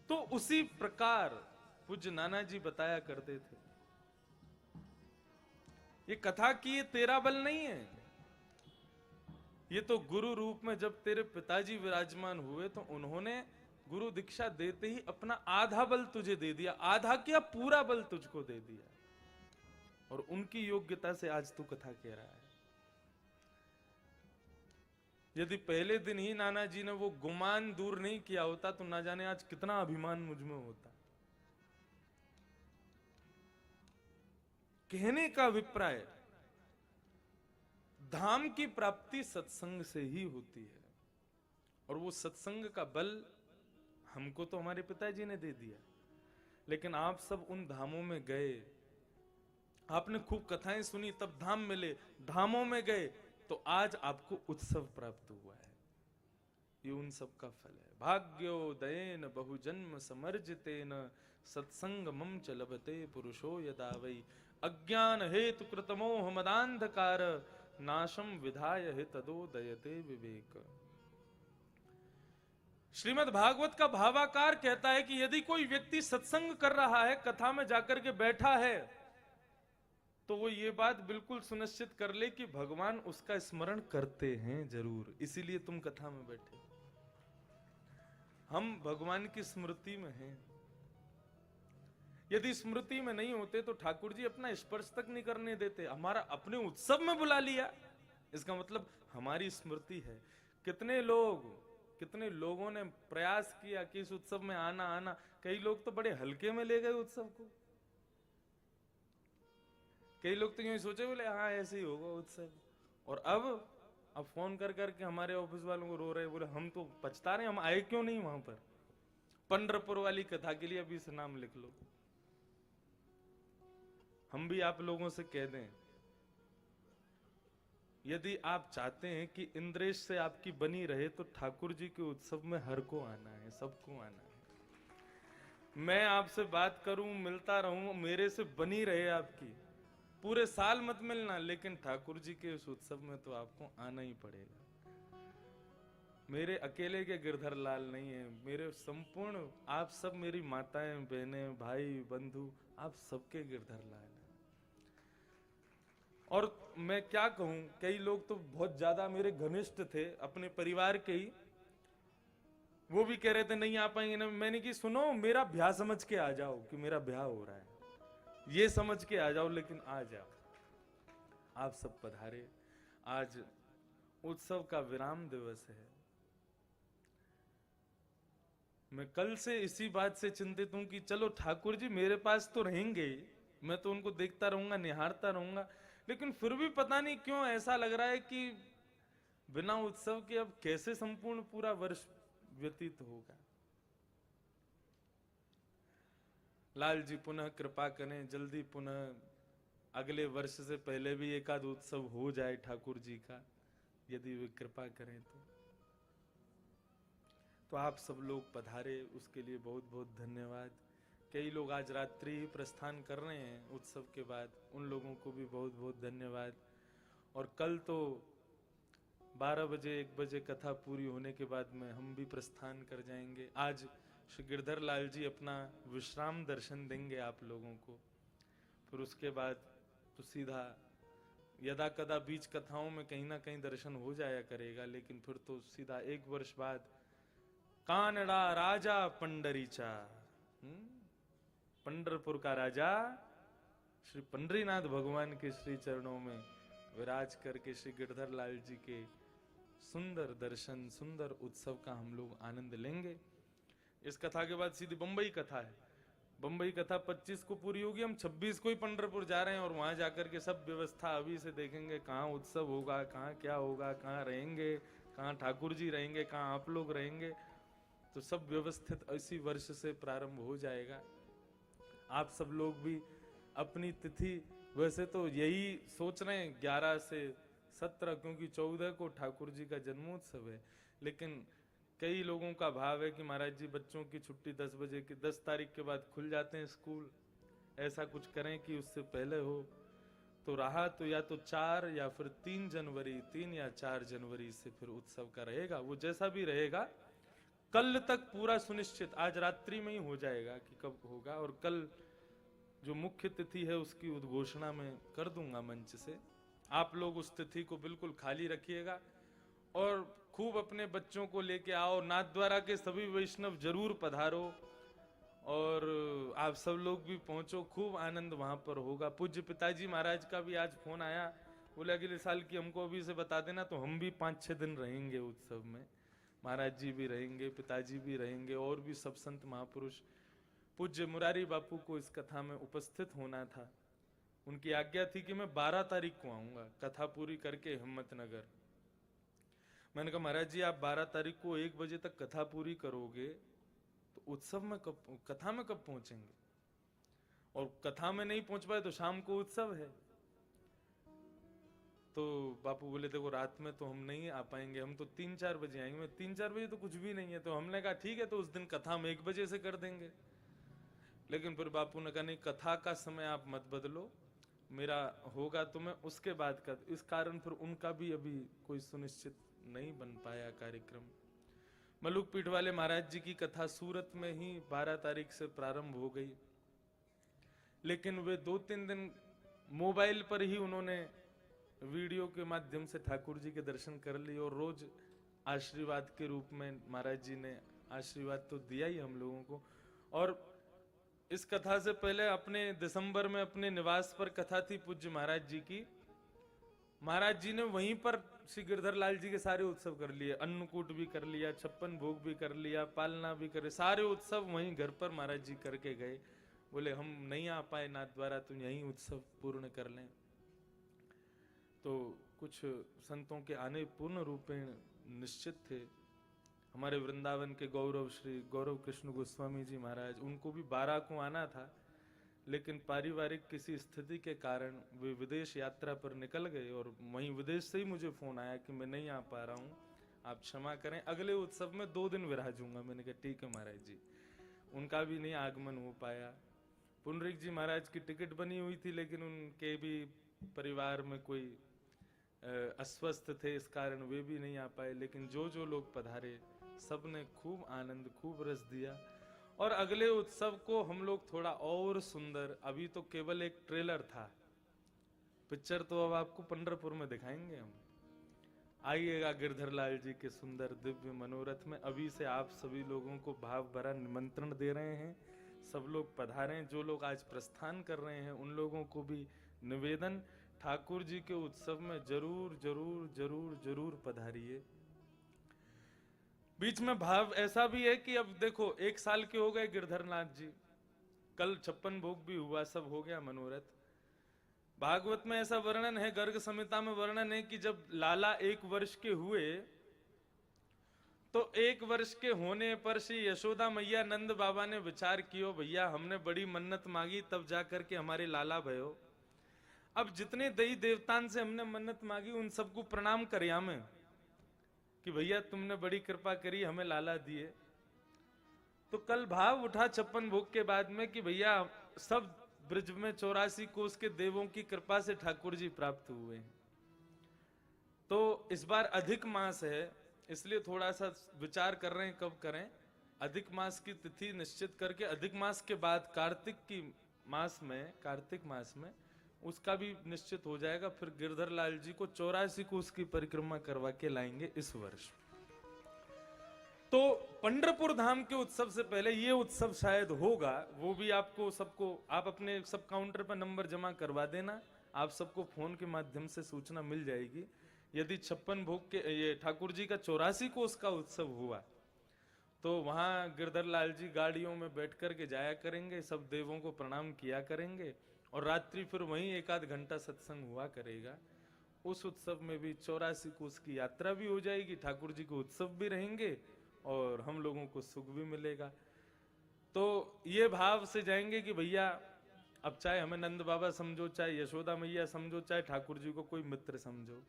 तो उसी प्रकार पूज्य नाना जी बताया करते थे, ये कथा की ये तेरा बल नहीं है, ये तो गुरु रूप में जब तेरे पिताजी विराजमान हुए तो उन्होंने गुरु दीक्षा देते ही अपना आधा बल तुझे दे दिया, आधा क्या पूरा बल तुझको दे दिया, और उनकी योग्यता से आज तू कथा कह रहा है। यदि पहले दिन ही नाना जी ने वो गुमान दूर नहीं किया होता तो ना जाने आज कितना अभिमान मुझ में होता। कहने का अभिप्राय, धाम की प्राप्ति सत्संग से ही होती है, और वो सत्संग का बल हमको तो हमारे पिताजी ने दे दिया, लेकिन आप सब उन धामों में गए, आपने खूब कथाएं सुनी, तब धाम मिले, धामों में गए तो आज आपको उत्सव प्राप्त हुआ है। ये उन सब का फल है। भाग्योदयेन बहुजन्म समर्जितेन सत्संग मम च लभते पुरुषो यदा वै अज्ञान हेतु कृतमोह मदांधकार नाशम विधाय हितदोदयते विवेक। श्रीमद् भागवत का भावाकार कहता है कि यदि कोई व्यक्ति सत्संग कर रहा है, कथा में जाकर के बैठा है, तो वो ये बात बिल्कुल सुनिश्चित कर ले कि भगवान उसका स्मरण करते हैं जरूर, इसीलिए तुम कथा में बैठे। हम भगवान की स्मृति में हैं। यदि स्मृति में नहीं होते तो ठाकुर जी अपना स्पर्श तक नहीं करने देते, हमारा अपने उत्सव में बुला लिया, इसका मतलब हमारी स्मृति है। कितने लोगों ने प्रयास किया कि इस उत्सव में आना आना, कई लोग तो बड़े हल्के में ले गए उत्सव को, कई लोग तो यूं सोचे बोले हाँ ऐसे ही होगा उत्सव, और अब फोन कर करके हमारे ऑफिस वालों को रो रहे, बोले हम तो पछता रहे, हम आए क्यों नहीं वहां पर। पंढरपुर वाली कथा के लिए अभी से नाम लिख लो। हम भी आप लोगों से कह दें, यदि आप चाहते हैं कि इंद्रेश से आपकी बनी रहे तो ठाकुर जी के उत्सव में हर को आना है, सबको आना है। मैं आपसे बात करूं, मिलता रहूं, मेरे से बनी रहे आपकी, पूरे साल मत मिलना, लेकिन ठाकुर जी के उस उत्सव में तो आपको आना ही पड़ेगा। मेरे अकेले के गिरधर लाल नहीं है, मेरे संपूर्ण आप सब, मेरी माताएं बहनें भाई बंधु, आप सबके गिरधर लाल हैं। और मैं क्या कहूं, कई लोग तो बहुत ज्यादा मेरे घनिष्ठ थे, अपने परिवार के ही, वो भी कह रहे थे नहीं आ पाएंगे ना। मैंने कि सुनो, मेरा ब्याह समझ के आ जाओ कि मेरा ब्याह हो रहा है, ये समझ के आ जाओ, लेकिन आ जाओ। आप सब पधारे। आज उत्सव का विराम दिवस है। मैं कल से इसी बात से चिंतित हूं कि चलो ठाकुर जी मेरे पास तो रहेंगे, मैं तो उनको देखता रहूंगा, निहारता रहूंगा, लेकिन फिर भी पता नहीं क्यों ऐसा लग रहा है कि बिना उत्सव के अब कैसे संपूर्ण पूरा वर्ष व्यतीत होगा। लाल जी पुनः कृपा करें, जल्दी पुनः अगले वर्ष से पहले भी एकाद उत्सव हो जाए ठाकुर जी का, यदि वे कृपा करें तो आप सब लोग पधारे, उसके लिए बहुत बहुत धन्यवाद। कई लोग आज रात्रि ही प्रस्थान कर रहे हैं उत्सव के बाद, उन लोगों को भी बहुत बहुत धन्यवाद। और कल तो 12 बजे 1 बजे कथा पूरी होने के बाद में हम भी प्रस्थान कर जाएंगे। आज श्री गिरधर लाल जी अपना विश्राम दर्शन देंगे आप लोगों को, फिर उसके बाद तो सीधा यदा कदा बीच कथाओं में कहीं ना कहीं दर्शन हो जाया करेगा, लेकिन फिर तो सीधा 1 वर्ष बाद कानड़ा राजा पंडरीचा, पंढरपुर का राजा श्री पंडरीनाथ भगवान के श्री चरणों में विराज करके श्री गिरधर लाल जी के सुंदर दर्शन, सुंदर उत्सव का हम लोग आनंद लेंगे। इस कथा के बाद सीधी बंबई कथा है। बंबई कथा 25 को पूरी होगी, हम 26 को ही पंढरपुर जा रहे हैं, और वहां जाकर के सब व्यवस्था अभी से देखेंगे, कहाँ उत्सव होगा, कहाँ क्या होगा, कहाँ रहेंगे, कहाँ ठाकुर जी रहेंगे, कहाँ आप लोग रहेंगे, तो सब व्यवस्थित इसी वर्ष से प्रारंभ हो जाएगा। आप सब लोग भी अपनी तिथि, वैसे तो यही सोच रहे हैं 11 से 17, क्योंकि 14 को ठाकुर जी का जन्मोत्सव है, लेकिन कई लोगों का भाव है कि महाराज जी बच्चों की छुट्टी 10 बजे की 10 तारीख के बाद खुल जाते हैं स्कूल, ऐसा कुछ करें कि उससे पहले हो, तो रहा तो या तो 4 या फिर 3 जनवरी, 3 या 4 जनवरी से फिर उत्सव का रहेगा। वो जैसा भी रहेगा, कल तक पूरा सुनिश्चित, आज रात्रि में ही हो जाएगा कि कब होगा, और कल जो मुख्य तिथि है उसकी उद्घोषणा मैं कर दूंगा मंच से। आप लोग उस तिथि को बिल्कुल खाली रखिएगा और खूब अपने बच्चों को लेके आओ। नाथद्वारा के सभी वैष्णव जरूर पधारो और आप सब लोग भी पहुंचो, खूब आनंद वहां पर होगा। पूज्य पिताजी महाराज का भी आज फोन आया, बोले अगले साल की हमको अभी से बता देना, तो हम भी 5-6 दिन रहेंगे उत्सव में। महाराज जी भी रहेंगे, पिताजी भी रहेंगे, और भी सब संत महापुरुष। पूज्य मुरारी बापू को इस कथा में उपस्थित होना था, उनकी आज्ञा थी कि मैं 12 तारीख को आऊंगा कथा पूरी करके हिम्मतनगर। मैंने कहा महाराज जी आप 12 तारीख को 1 बजे तक कथा पूरी करोगे तो उत्सव में कब, कथा में कब पहुंचेंगे? और कथा में नहीं पहुंच पाए तो शाम को उत्सव है। तो बापू बोले देखो रात में तो हम नहीं आ पाएंगे, हम तो 3-4 बजे आएंगे। 3-4 बजे तो कुछ भी नहीं है। तो हमने कहा ठीक है, तो उस दिन कथा हम 1 बजे से कर देंगे। लेकिन फिर बापू ने कहा नहीं, कथा का समय आप मत बदलो, मेरा होगा तो मैं उसके बाद कर। इस कारण फिर उनका भी अभी कोई सुनिश्चित नहीं बन पाया कार्यक्रम। मलुक पीठ वाले महाराज जी की कथा सूरत में ही 12 तारीख से प्रारंभ हो गई, लेकिन वे 2-3 दिन मोबाइल पर ही उन्होंने वीडियो के माध्यम से ठाकुर जी के दर्शन कर लिए, और रोज आशीर्वाद के रूप में महाराज जी ने आशीर्वाद तो दिया ही हम लोगों को। और इस कथा से पहले अपने दिसंबर में अपने निवास पर कथा थी पूज्य महाराज जी की। महाराज जी ने वहीं पर श्री गिरधर लाल जी के सारे उत्सव कर लिए, अन्नकूट भी कर लिया, 56 भोग भी कर लिया, पालना भी करे, सारे उत्सव वहीं घर पर महाराज जी करके गए। बोले हम नहीं आ पाए नाथ द्वारा, तुम यहीं उत्सव पूर्ण कर लें। तो कुछ संतों के आने पूर्ण रूपेण निश्चित थे। हमारे वृंदावन के गौरव श्री गौरव कृष्ण गोस्वामी जी महाराज, उनको भी 12 को आना था, लेकिन पारिवारिक किसी स्थिति के कारण वे विदेश यात्रा पर निकल गए, और वहीं विदेश से ही मुझे फोन आया कि मैं नहीं आ पा रहा हूँ, आप क्षमा करें, अगले उत्सव में 2 दिन विराजूंगा। मैंने कहा ठीक है महाराज जी। उनका भी नहीं आगमन हो पाया। पुंडरीक जी महाराज की टिकट बनी हुई थी, लेकिन उनके भी परिवार में कोई अस्वस्थ थे, इस कारण वे भी नहीं आ पाए। लेकिन जो जो लोग पधारे सबने खूब आनंद, खूब रस दिया। और अगले उत्सव को हम लोग थोड़ा और सुंदर, अभी तो केवल एक ट्रेलर था, पिक्चर तो अब आपको पंढरपुर में दिखाएंगे हम। आइएगा गिरधर लाल जी के सुंदर दिव्य मनोरथ में। अभी से आप सभी लोगों को भाव भरा निमंत्रण दे रहे हैं, सब लोग पधारें। जो लोग आज प्रस्थान कर रहे हैं उन लोगों को भी निवेदन, ठाकुर जी के उत्सव में जरूर जरूर जरूर जरूर पधारिए। बीच में भाव ऐसा भी है कि अब देखो 1 साल के हो गए गिरधरनाथ जी, कल 56 भोग भी हुआ, सब हो गया मनोरथ। भागवत में ऐसा वर्णन है, गर्ग संहिता में वर्णन है कि जब लाला 1 वर्ष के हुए तो 1 वर्ष के होने पर श्री यशोदा मैया नंद बाबा ने विचार कियो, भैया हमने बड़ी मन्नत मांगी तब जाकर के हमारे लाला भयो। अब जितने देवी देवतान से हमने मन्नत मांगी उन सबको प्रणाम करे हमें कि भैया तुमने बड़ी कृपा करी, हमें लाला दिए। तो कल भाव उठा 56 भोग के बाद में कि भैया सब ब्रज में 84 कोस के देवों की कृपा से ठाकुर जी प्राप्त हुए हैं। तो इस बार अधिक मास है, इसलिए थोड़ा सा विचार कर रहे हैं कब करें। अधिक मास की तिथि निश्चित करके अधिक मास के बाद कार्तिक मास में उसका भी निश्चित हो जाएगा। फिर गिरधर लाल जी को 84 कोस की परिक्रमा करवा के लाएंगे इस वर्ष। तो पंढरपुर धाम के उत्सव से पहले ये उत्सव शायद होगा, वो भी आपको सबको, आप अपने सब काउंटर पर नंबर जमा करवा देना, आप सबको फोन के माध्यम से सूचना मिल जाएगी। यदि 56 भोग के ये ठाकुर जी का 84 कोस का उत्सव हुआ तो वहां गिरधर लाल जी गाड़ियों में बैठ करके जाया करेंगे, सब देवों को प्रणाम किया करेंगे, और रात्रि फिर वहीं 1-8 घंटा सत्संग हुआ करेगा। उस उत्सव में भी 84 कोस की यात्रा भी हो जाएगी, ठाकुर जी के उत्सव भी रहेंगे और हम लोगों को सुख भी मिलेगा। तो ये भाव से जाएंगे कि भैया अब चाहे हमें नंद बाबा समझो, चाहे यशोदा मैया समझो, चाहे ठाकुर जी को कोई मित्र समझो,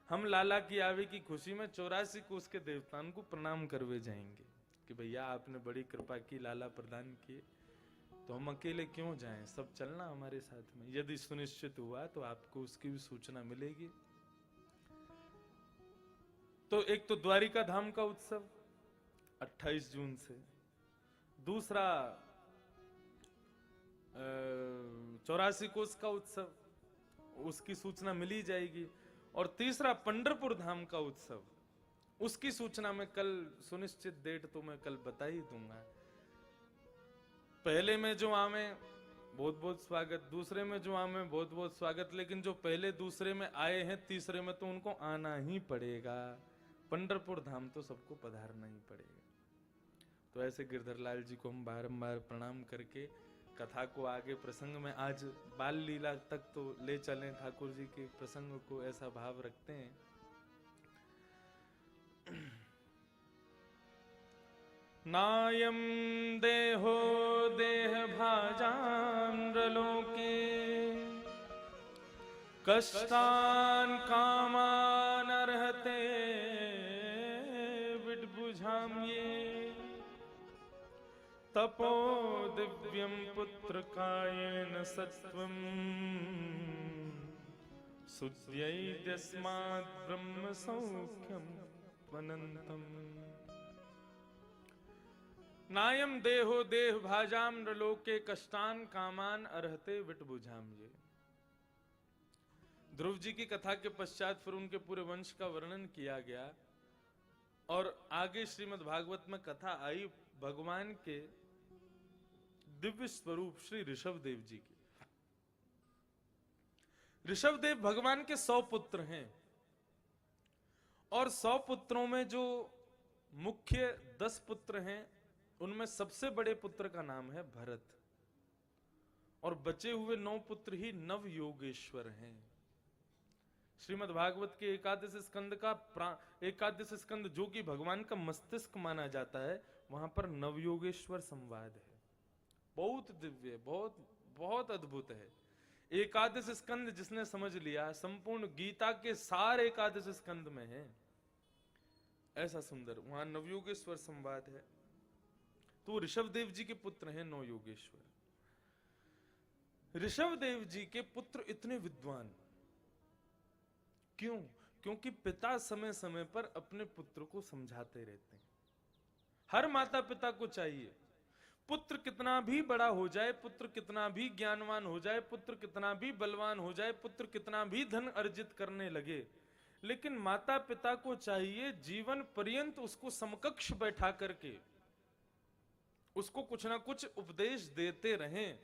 हम लाला की आवे की खुशी में 84 कोस के देवताओं को प्रणाम करवे जाएंगे कि भैया आपने बड़ी कृपा की, लाला प्रदान किए, तो हम अकेले क्यों जाएं, सब चलना हमारे साथ में। यदि सुनिश्चित हुआ तो आपको उसकी भी सूचना मिलेगी। तो एक तो द्वारिका धाम का उत्सव, 28 जून से, दूसरा 84 कोस का उत्सव, उसकी सूचना मिली जाएगी, और तीसरा पंढरपुर धाम का उत्सव, उसकी सूचना मैं कल, सुनिश्चित डेट तो मैं कल बता ही दूंगा। पहले में जो आवे बहुत बहुत स्वागत, दूसरे में जो आवे बहुत बहुत स्वागत, लेकिन जो पहले दूसरे में आए हैं तीसरे में तो उनको आना ही पड़ेगा। पंढरपुर धाम तो सबको पधारना ही पड़ेगा। तो ऐसे गिरधरलाल जी को हम बारंबार प्रणाम करके कथा को आगे प्रसंग में, आज बाल लीला तक तो ले चलें, ठाकुर जी के प्रसंग को ऐसा भाव रखते हैं। नायम देहो देह भाजान्द्रलोके कष्टान कामान अर्हते विड्बुझाम्ये तपो दिव्यं पुत्र कायेन सत्वं सुद्यैद्यस्मात् ब्रह्म सौख्यं वनन्तम्। नायम देहो देह भाजाम नृलोके कष्टान कामान अर्हते विटबुझाम्ये। ध्रुव जी की कथा के पश्चात फिर उनके पूरे वंश का वर्णन किया गया, और आगे श्रीमद् भागवत में कथा आई भगवान के दिव्य स्वरूप श्री ऋषभदेव जी की। ऋषभदेव भगवान के 100 पुत्र हैं, और 100 पुत्रों में जो मुख्य 10 पुत्र हैं, उनमें सबसे बड़े पुत्र का नाम है भरत, और बचे हुए 9 पुत्र ही नव योगेश्वर हैं। श्रीमद् भागवत के एकादश स्कंद जो कि भगवान का मस्तिष्क माना जाता है, वहां पर नवयोगेश्वर संवाद है। बहुत दिव्य, बहुत बहुत अद्भुत है। एकादश स्कंद जिसने समझ लिया, संपूर्ण गीता के सारे एकादश स्कंद में है, ऐसा सुंदर वहां नवयोगेश्वर संवाद है। तो ऋषभदेव जी के पुत्र हैं 9 योगेश्वर। ऋषभदेव जी के पुत्र इतने विद्वान क्यों? क्योंकि पिता समय समय पर अपने पुत्र को समझाते रहते हैं। हर माता पिता को चाहिए, पुत्र कितना भी बड़ा हो जाए, पुत्र कितना भी ज्ञानवान हो जाए, पुत्र कितना भी बलवान हो जाए, पुत्र कितना भी धन अर्जित करने लगे, लेकिन माता पिता को चाहिए जीवन पर्यंत उसको समकक्ष बैठा करके उसको कुछ ना कुछ उपदेश देते रहें।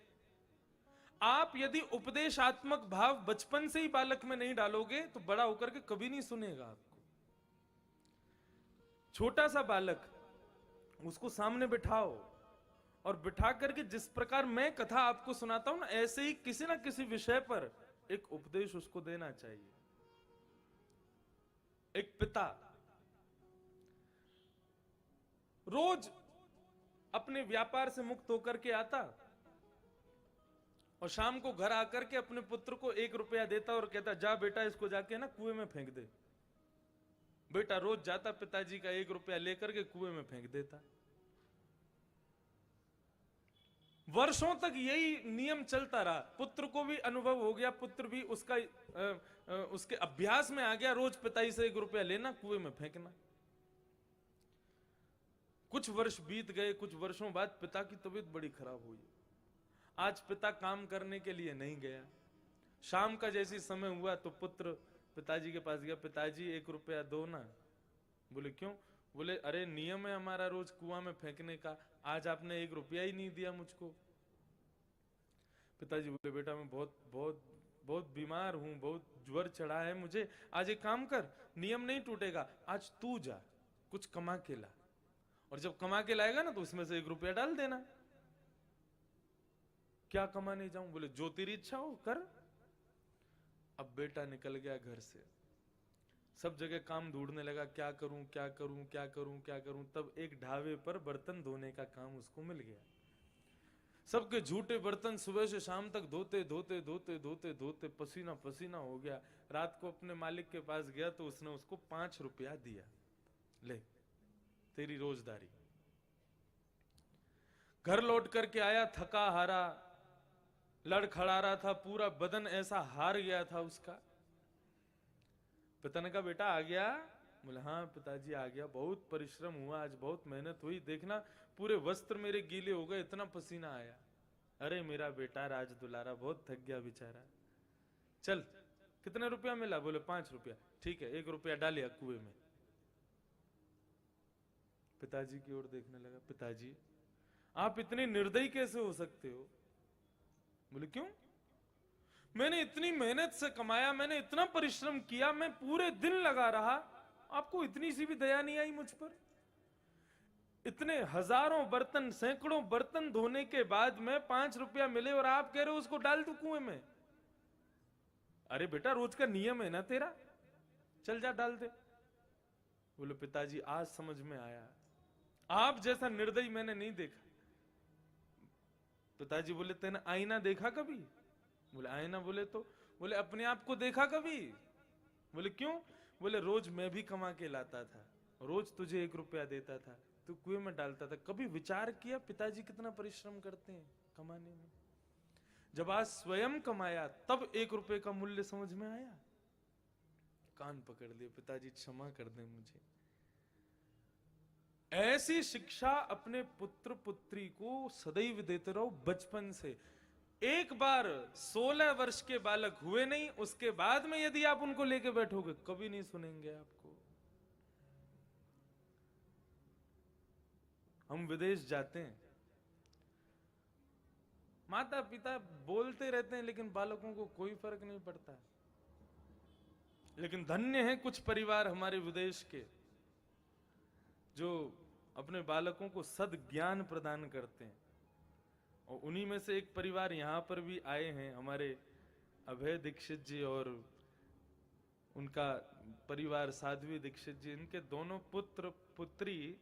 आप यदि उपदेशात्मक भाव बचपन से ही बालक में नहीं डालोगे तो बड़ा होकर के कभी नहीं सुनेगा आपको। छोटा सा बालक, उसको सामने बिठाओ, और बिठा करके जिस प्रकार मैं कथा आपको सुनाता हूं ना, ऐसे ही किसी ना किसी विषय पर एक उपदेश उसको देना चाहिए। एक पिता रोज अपने व्यापार से मुक्त होकर के आता, और शाम को घर आकर के अपने पुत्र को 1 रुपया देता और कहता, जा बेटा इसको जाके ना कुएं में फेंक दे। बेटा रोज जाता, पिताजी का 1 रुपया लेकर के कुएं में फेंक देता। वर्षों तक यही नियम चलता रहा। पुत्र को भी अनुभव हो गया, पुत्र भी उसके अभ्यास में आ गया, रोज पिताजी से 1 रुपया लेना, कुएं में फेंकना। कुछ वर्ष बीत गए, कुछ वर्षों बाद पिता की तबीयत बड़ी खराब हुई। आज पिता काम करने के लिए नहीं गया। शाम का जैसी समय हुआ तो पुत्र पिताजी के पास गया, पिताजी 1 रुपया दो ना। बोले क्यों? बोले अरे नियम है हमारा रोज कुआं में फेंकने का, आज आपने 1 रुपया ही नहीं दिया मुझको। पिताजी बोले बेटा मैं बहुत बहुत बहुत बीमार हूं, बहुत ज्वर चढ़ा है मुझे, आज एक काम कर, नियम नहीं टूटेगा, आज तू जा कुछ कमा के ला, और जब कमा के लाएगा ना तो उसमें से 1 रुपया डाल देना। क्या कमाने जाऊं? बोले जो तेरी इच्छा हो कर। अब बेटा निकल गया घर से, सब जगह काम ढूंढने लगा, क्या करूं क्या करूं क्या करूं क्या करूं। तब एक ढाबे पर बर्तन धोने का काम उसको मिल गया। सबके झूठे बर्तन सुबह से शाम तक धोते धोते धोते धोते धोते पसीना पसीना हो गया। रात को अपने मालिक के पास गया तो उसने उसको 5 रुपया दिया, ले तेरी रोजदारी। घर लौट करके आया थका हारा, लड़खड़ा रहा था, पूरा बदन ऐसा हार गया था उसका। पिता ने कहा बेटा आ गया, बोले हाँ पिताजी आ गया, बहुत परिश्रम हुआ आज, बहुत मेहनत हुई, देखना पूरे वस्त्र मेरे गीले हो गए, इतना पसीना आया। अरे मेरा बेटा राज दुलारा बहुत थक गया बेचारा, चल कितने रुपया मिला? बोले 5 रुपया। ठीक है, 1 रुपया डालिया कुएं में। पिताजी की ओर देखने लगा, पिताजी आप इतने निर्दयी कैसे हो सकते हो? बोले क्यों? मैंने इतनी मेहनत से कमाया, मैंने इतना परिश्रम किया, मैं पूरे दिन लगा रहा, आपको इतनी सी भी दया नहीं आई मुझ पर? इतने हजारों बर्तन, सैकड़ों बर्तन धोने के बाद में 5 रुपया मिले और आप कह रहे हो उसको डाल दू कुएं में? अरे बेटा रोज का नियम है ना तेरा, चल जा डाल दे। बोले पिताजी आज समझ में आया, आप जैसा निर्दयी मैंने नहीं देखा। पिताजी बोले तेने आईना देखा कभी? बोले आईना, बोले तो, बोले अपने आप को देखा कभी? बोले क्यों? बोले रोज मैं भी कमा के लाता था, रोज तुझे 1 रुपया देता था, तू कुएं में डालता था, कभी विचार किया पिताजी कितना परिश्रम करते हैं कमाने में? जब आज स्वयं कमाया तब 1 रुपये का मूल्य समझ में आया। कान पकड़ लिए, पिताजी क्षमा कर दें मुझे। ऐसी शिक्षा अपने पुत्र पुत्री को सदैव देते रहो बचपन से। एक बार 16 वर्ष के बालक हुए नहीं, उसके बाद में यदि आप उनको लेके बैठोगे कभी नहीं सुनेंगे आपको। हम विदेश जाते हैं, माता पिता बोलते रहते हैं लेकिन बालकों को कोई फर्क नहीं पड़ता। लेकिन धन्य है कुछ परिवार हमारे विदेश के जो अपने बालकों को सद ज्ञान प्रदान करते हैं। और उन्हीं में से एक परिवार यहां पर भी आए हैं, हमारे अभय दीक्षित जी और उनका परिवार साध्वी दीक्षित जी। इनके दोनों पुत्र पुत्री